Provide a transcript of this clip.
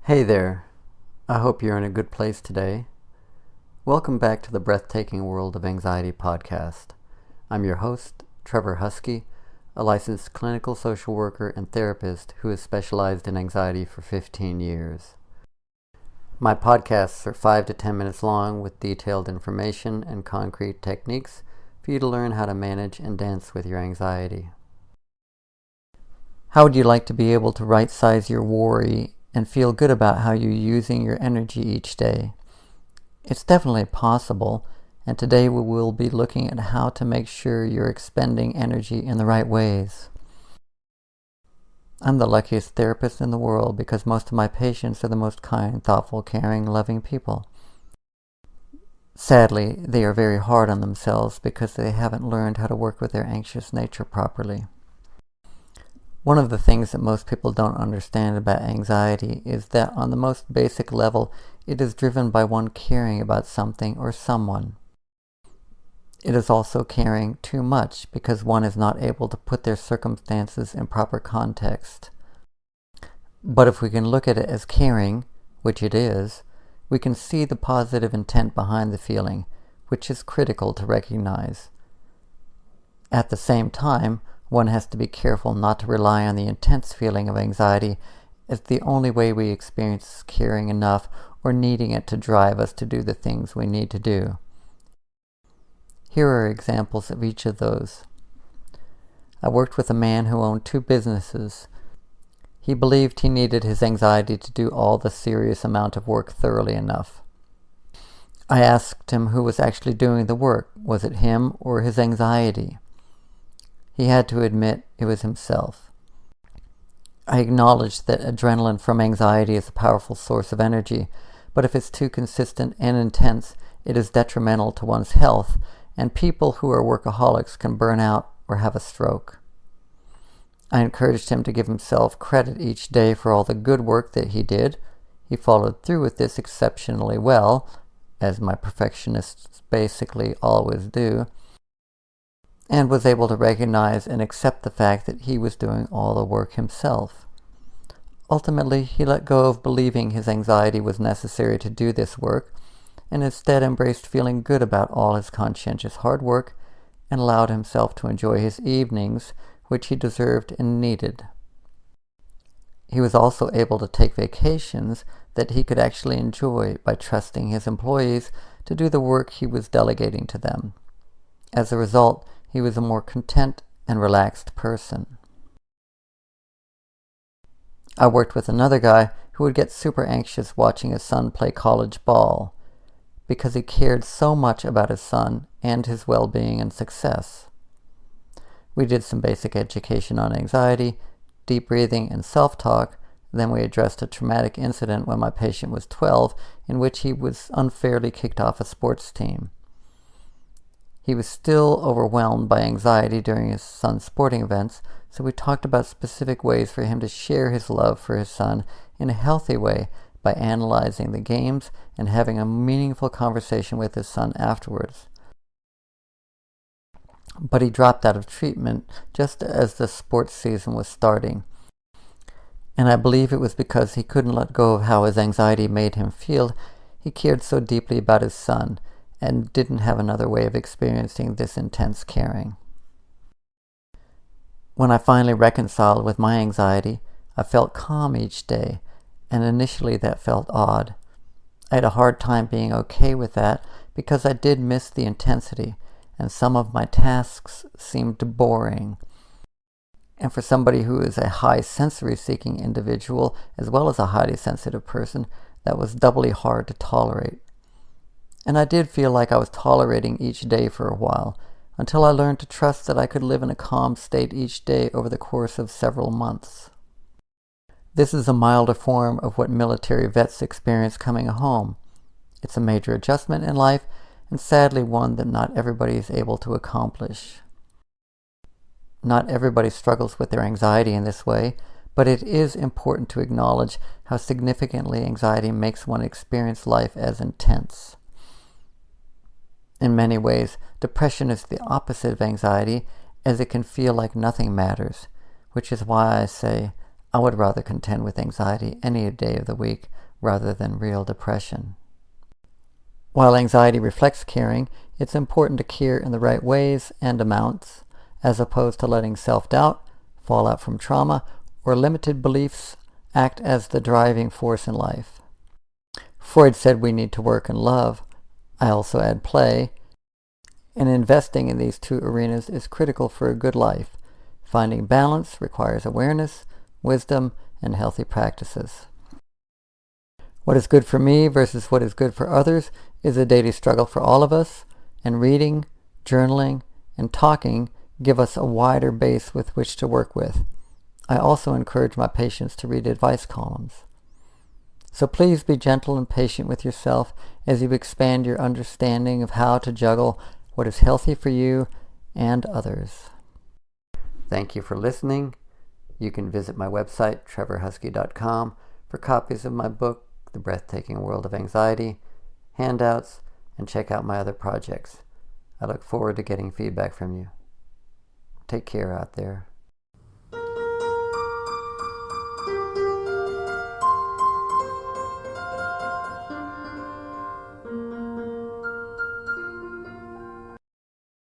Hey there, I hope you're in a good place today. Welcome back to the Breathtaking World of Anxiety podcast. I'm your host, Trevor Husky, a licensed clinical social worker and therapist who has specialized in anxiety for 15 years. My podcasts are 5 to 10 minutes long with detailed information and concrete techniques for you to learn how to manage and dance with your anxiety. How would you like to be able to right-size your worry and feel good about how you're using your energy each day? It's definitely possible, and today we will be looking at how to make sure you're expending energy in the right ways. I'm the luckiest therapist in the world because most of my patients are the most kind, thoughtful, caring, loving people. Sadly, they are very hard on themselves because they haven't learned how to work with their anxious nature properly. One of the things that most people don't understand about anxiety is that on the most basic level, it is driven by one caring about something or someone. It is also caring too much because one is not able to put their circumstances in proper context. But if we can look at it as caring, which it is, we can see the positive intent behind the feeling, which is critical to recognize. At the same time, one has to be careful not to rely on the intense feeling of anxiety as the only way we experience caring enough or needing it to drive us to do the things we need to do. Here are examples of each of those. I worked with a man who owned 2 businesses. He believed he needed his anxiety to do all the serious amount of work thoroughly enough. I asked him who was actually doing the work. Was it him or his anxiety? He had to admit it was himself. I acknowledged that adrenaline from anxiety is a powerful source of energy, but if it's too consistent and intense, it is detrimental to one's health, and people who are workaholics can burn out or have a stroke. I encouraged him to give himself credit each day for all the good work that he did. He followed through with this exceptionally well, as my perfectionists basically always do, and was able to recognize and accept the fact that he was doing all the work himself. Ultimately, he let go of believing his anxiety was necessary to do this work, and instead embraced feeling good about all his conscientious hard work, and allowed himself to enjoy his evenings, which he deserved and needed. He was also able to take vacations that he could actually enjoy by trusting his employees to do the work he was delegating to them. As a result, he was a more content and relaxed person. I worked with another guy who would get super anxious watching his son play college ball because he cared so much about his son and his well-being and success. We did some basic education on anxiety, deep breathing, and self-talk. Then we addressed a traumatic incident when my patient was 12 in which he was unfairly kicked off a sports team. He was still overwhelmed by anxiety during his son's sporting events, so we talked about specific ways for him to share his love for his son in a healthy way by analyzing the games and having a meaningful conversation with his son afterwards. But he dropped out of treatment just as the sports season was starting, and I believe it was because he couldn't let go of how his anxiety made him feel. He cared so deeply about his son and didn't have another way of experiencing this intense caring. When I finally reconciled with my anxiety, I felt calm each day, and initially that felt odd. I had a hard time being okay with that because I did miss the intensity, and some of my tasks seemed boring. And for somebody who is a high sensory-seeking individual, as well as a highly sensitive person, that was doubly hard to tolerate. And I did feel like I was tolerating each day for a while, until I learned to trust that I could live in a calm state each day over the course of several months. This is a milder form of what military vets experience coming home. It's a major adjustment in life, and sadly one that not everybody is able to accomplish. Not everybody struggles with their anxiety in this way, but it is important to acknowledge how significantly anxiety makes one experience life as intense. In many ways, depression is the opposite of anxiety, as it can feel like nothing matters, which is why I say, I would rather contend with anxiety any day of the week rather than real depression. While anxiety reflects caring, it's important to care in the right ways and amounts, as opposed to letting self-doubt, fallout from trauma, or limited beliefs act as the driving force in life. Freud said we need to work and love. I also add play, and investing in these two arenas is critical for a good life. Finding balance requires awareness, wisdom, and healthy practices. What is good for me versus what is good for others is a daily struggle for all of us, and reading, journaling, and talking give us a wider base with which to work with. I also encourage my patients to read advice columns. So please be gentle and patient with yourself as you expand your understanding of how to juggle what is healthy for you and others. Thank you for listening. You can visit my website, trevorhusky.com, for copies of my book, The Breathtaking World of Anxiety, handouts, and check out my other projects. I look forward to getting feedback from you. Take care out there.